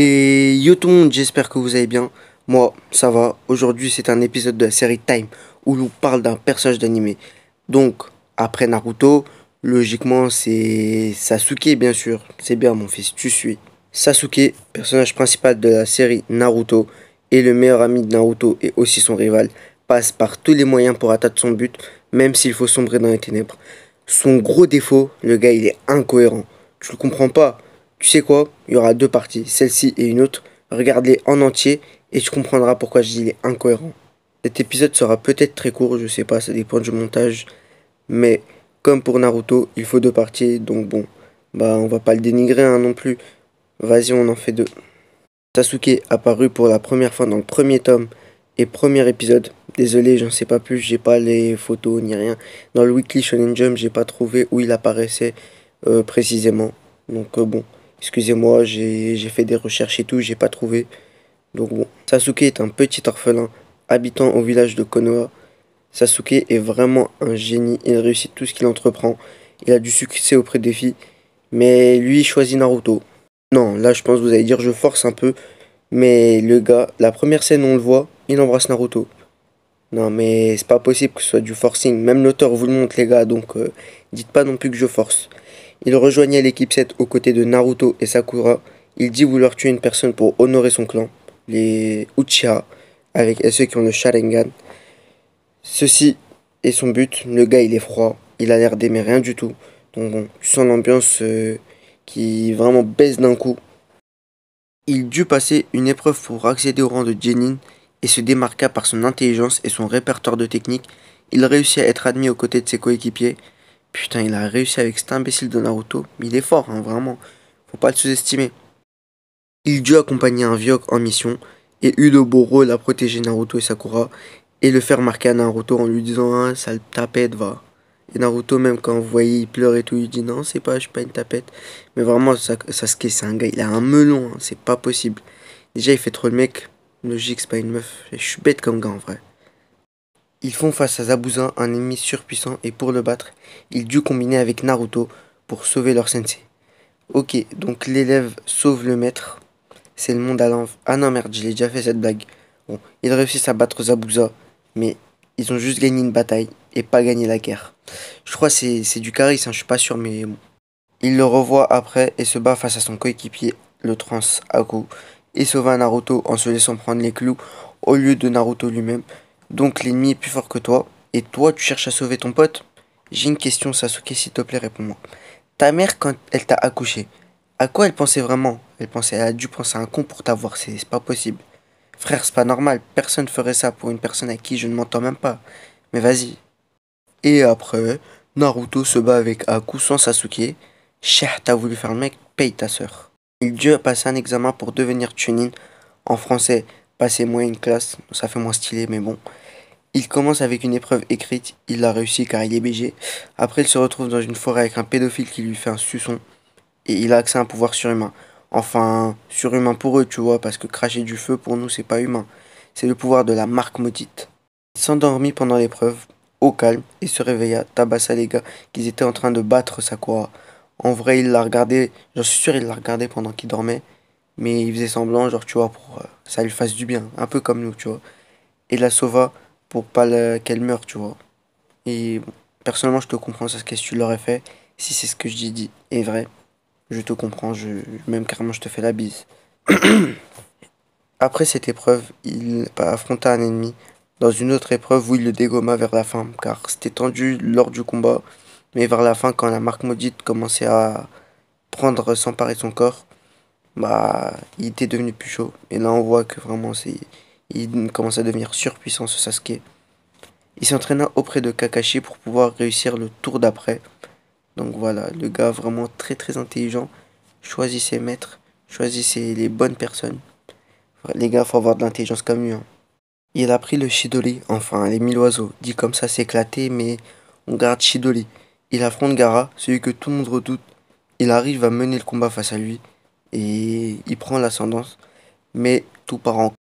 Et yo tout le monde, j'espère que vous allez bien. Moi, ça va. Aujourd'hui, c'est un épisode de la série Time où l'on parle d'un personnage d'animé. Donc, après Naruto, logiquement, c'est Sasuke, bien sûr. C'est bien, mon fils, tu suis. Sasuke, personnage principal de la série Naruto, et le meilleur ami de Naruto et aussi son rival, passe par tous les moyens pour atteindre son but, même s'il faut sombrer dans les ténèbres. Son gros défaut, le gars, il est incohérent. Tu le comprends pas? Tu sais quoi? Il y aura deux parties, celle-ci et une autre. Regarde-les en entier et tu comprendras pourquoi je dis il est incohérent. Cet épisode sera peut-être très court, je sais pas, ça dépend du montage. Mais comme pour Naruto, il faut deux parties, donc bon, bah on va pas le dénigrer hein, non plus. Vas-y, on en fait deux. Sasuke apparu pour la première fois dans le premier tome et premier épisode. Désolé, j'en sais pas plus, j'ai pas les photos ni rien. Dans le Weekly Shonen Jump, j'ai pas trouvé où il apparaissait précisément. Donc bon, excusez-moi, j'ai fait des recherches et tout, j'ai pas trouvé. Donc bon, Sasuke est un petit orphelin habitant au village de Konoha. Sasuke est vraiment un génie, il réussit tout ce qu'il entreprend. Il a du succès auprès des filles, mais lui il choisit Naruto. Non, là je pense que vous allez dire je force un peu, mais le gars, la première scène où on le voit, il embrasse Naruto. Non mais c'est pas possible que ce soit du forcing, même l'auteur vous le montre les gars, donc dites pas non plus que je force. Il rejoignait l'équipe 7 aux côtés de Naruto et Sakura. Il dit vouloir tuer une personne pour honorer son clan, les Uchiha, avec ceux qui ont le Sharingan. Ceci est son but. Le gars, il est froid. Il a l'air d'aimer rien du tout. Donc bon, tu sens l'ambiance qui vraiment baisse d'un coup. Il dut passer une épreuve pour accéder au rang de Genin et se démarqua par son intelligence et son répertoire de techniques. Il réussit à être admis aux côtés de ses coéquipiers. Putain, il a réussi avec cet imbécile de Naruto. Il est fort, hein, vraiment. Faut pas le sous-estimer. Il dut accompagner un Vyok en mission et eut le beau rôle à protéger Naruto et Sakura et le faire marquer à Naruto en lui disant ah, sale tapette, va. Et Naruto, même quand vous voyez, il pleure et tout, il dit non, c'est pas, je suis pas une tapette. Mais vraiment, Sasuke, c'est un gars, il a un melon, hein, c'est pas possible. Déjà, il fait trop le mec. Logique, c'est pas une meuf. Je suis bête comme gars en vrai. Ils font face à Zabuza, un ennemi surpuissant, et pour le battre, il dut combiner avec Naruto pour sauver leur sensei. Ok, donc l'élève sauve le maître. C'est le monde à l'envers. Ah non, merde, j'ai déjà fait cette blague. Bon, ils réussissent à battre Zabuza, mais ils ont juste gagné une bataille et pas gagné la guerre. Je crois que c'est du charisme, hein, je suis pas sûr, mais bon. Il le revoit après et se bat face à son coéquipier, le Trans Aku, et sauve Naruto en se laissant prendre les clous au lieu de Naruto lui-même. Donc l'ennemi est plus fort que toi, et toi tu cherches à sauver ton pote? J'ai une question Sasuke, s'il te plaît, réponds-moi. Ta mère, quand elle t'a accouché, à quoi elle pensait vraiment? Elle a dû penser à un con pour t'avoir, c'est pas possible. Frère, c'est pas normal, personne ferait ça pour une personne à qui je ne m'entends même pas. Mais vas-y. Et après, Naruto se bat avec Aku sans Sasuke. Cher, t'as voulu faire le mec, paye ta sœur. Il dut passer un examen pour devenir Chunin. En français, passer moyenne classe, ça fait moins stylé, mais bon. Il commence avec une épreuve écrite, il l'a réussi car il est BG. Après, il se retrouve dans une forêt avec un pédophile qui lui fait un suçon. Et il a accès à un pouvoir surhumain. Enfin, surhumain pour eux, tu vois, parce que cracher du feu, pour nous, c'est pas humain. C'est le pouvoir de la marque maudite. Il s'endormit pendant l'épreuve, au calme, et se réveilla, tabassa les gars qu'ils étaient en train de battre Sakura. En vrai, il l'a regardé, j'en suis sûr, il l'a regardé pendant qu'il dormait, mais il faisait semblant, genre, tu vois, pour que ça lui fasse du bien, un peu comme nous, tu vois. Et la sauva pour pas qu'elle meure, tu vois. Et bon, personnellement, je te comprends, c'est ce que tu l'aurais fait, si c'est ce que je dis est vrai. Je te comprends, même carrément je te fais la bise. Après cette épreuve, il affronta un ennemi dans une autre épreuve où il le dégomma vers la fin, car c'était tendu lors du combat, mais vers la fin, quand la marque maudite commençait à s'emparer de son corps, bah, il était devenu plus chaud. Et là, on voit que vraiment, il commence à devenir surpuissant, ce Sasuke. Il s'entraîna auprès de Kakashi pour pouvoir réussir le tour d'après. Donc voilà, le gars vraiment très très intelligent. Choisit ses maîtres, choisissez les bonnes personnes. Les gars, faut avoir de l'intelligence comme lui, hein. Il a pris le Chidori, enfin les 1000 oiseaux. Dit comme ça, c'est éclaté, mais on garde Chidori. Il affronte Gaara, celui que tout le monde redoute. Il arrive à mener le combat face à lui. Et il prend l'ascendance. Mais tout part en...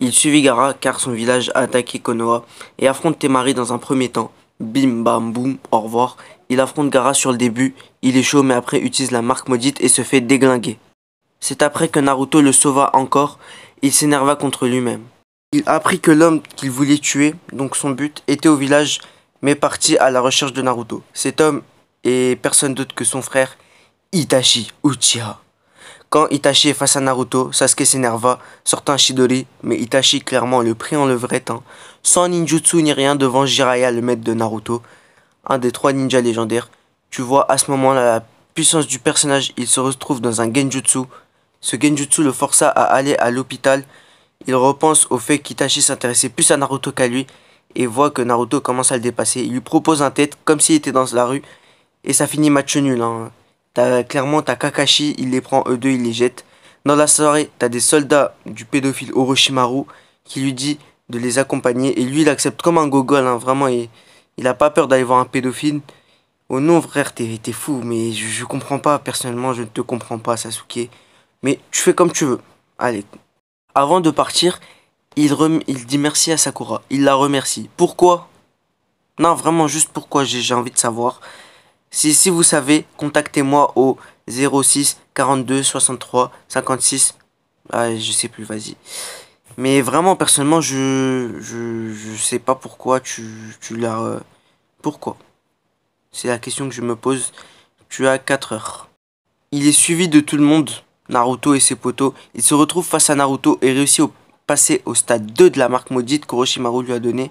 Il suivit Gaara car son village a attaqué Konoha et affronte Temari dans un premier temps. Bim bam boum, au revoir. Il affronte Gaara sur le début, il est chaud mais après utilise la marque maudite et se fait déglinguer. C'est après que Naruto le sauva encore, il s'énerva contre lui-même. Il apprit que l'homme qu'il voulait tuer, donc son but, était au village, mais parti à la recherche de Naruto. Cet homme est personne d'autre que son frère, Itachi Uchiha. Quand Itachi est face à Naruto, Sasuke s'énerva, sortant un Chidori, mais Itachi clairement le prit en levrette, sans ninjutsu ni rien devant Jiraiya, le maître de Naruto, un des 3 ninjas légendaires. Tu vois à ce moment-là la puissance du personnage, il se retrouve dans un genjutsu. Ce genjutsu le força à aller à l'hôpital. Il repense au fait qu'Itachi s'intéressait plus à Naruto qu'à lui et voit que Naruto commence à le dépasser. Il lui propose un tête comme s'il était dans la rue et ça finit match nul. Clairement, t'as Kakashi, il les prend eux deux, il les jette. Dans la soirée, t'as des soldats du pédophile Orochimaru qui lui dit de les accompagner et lui il accepte comme un gogol. Vraiment, il a pas peur d'aller voir un pédophile. Oh non frère, t'es fou, mais je comprends pas, personnellement je ne te comprends pas Sasuke. Mais tu fais comme tu veux. Allez. Avant de partir, il dit merci à Sakura. Il la remercie. Pourquoi? Non, vraiment, juste pourquoi, j'ai envie de savoir. Si vous savez, contactez-moi au 06 42 63 56. Ah, je sais plus, vas-y. Mais vraiment, personnellement, je sais pas pourquoi tu l'as... pourquoi? C'est la question que je me pose. Tu as 4 heures. Il est suivi de tout le monde, Naruto et ses potos. Il se retrouve face à Naruto et réussit à passer au stade 2 de la marque maudite qu'Orochimaru lui a donnée.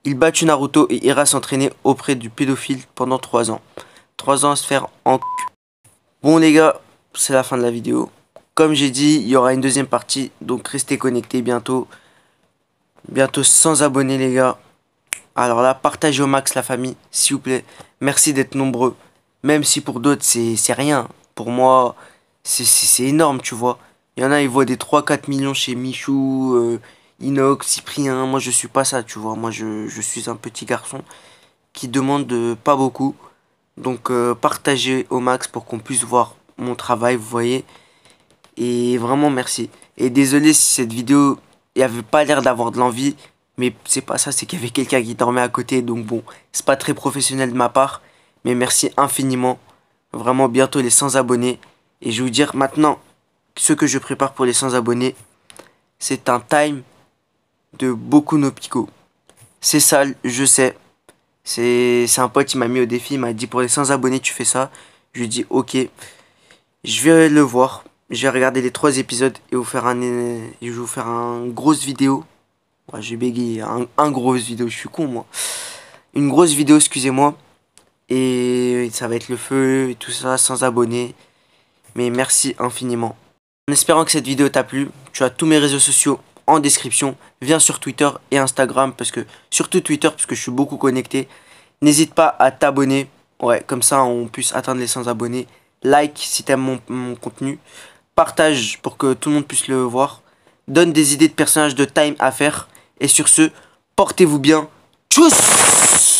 Il battu Naruto et ira s'entraîner auprès du pédophile pendant 3 ans. 3 ans à se faire en cul. Bon les gars, c'est la fin de la vidéo. Comme j'ai dit, il y aura une deuxième partie, donc restez connectés bientôt. Bientôt 100 abonnés les gars. Alors là, partagez au max la famille, s'il vous plaît. Merci d'être nombreux. Même si pour d'autres, c'est rien. Pour moi, c'est énorme, tu vois. Il y en a, ils voient des 3-4 millions chez Michou, Inox, Cyprien. Moi, je suis pas ça, tu vois. Moi, je suis un petit garçon qui demande pas beaucoup. Donc, partagez au max pour qu'on puisse voir mon travail, vous voyez. Et vraiment, merci. Et désolé si cette vidéo, il n'y avait pas l'air d'avoir de l'envie. Mais c'est pas ça, c'est qu'il y avait quelqu'un qui dormait à côté. Donc bon, c'est pas très professionnel de ma part. Mais merci infiniment. Vraiment bientôt les 100 abonnés. Et je vais vous dire maintenant, ce que je prépare pour les 100 abonnés, c'est un time de Boku no Pico. C'est sale, je sais. C'est un pote qui m'a mis au défi. Il m'a dit pour les 100 abonnés tu fais ça. Je lui ai dit ok. Je vais le voir. Je vais regarder les 3 épisodes et je vais vous faire une grosse vidéo. Ouais, j'ai bégayé, un grosse vidéo, je suis con moi. Une grosse vidéo, excusez-moi. Et ça va être le feu et tout ça, sans abonnés. Mais merci infiniment. En espérant que cette vidéo t'a plu, tu as tous mes réseaux sociaux en description. Viens sur Twitter et Instagram, surtout Twitter, parce que je suis beaucoup connecté. N'hésite pas à t'abonner. Ouais, comme ça on puisse atteindre les 100 abonnés. Like si t'aimes mon contenu. Partage pour que tout le monde puisse le voir. Donne des idées de personnages de time à faire. Et sur ce, portez-vous bien. Tchuss!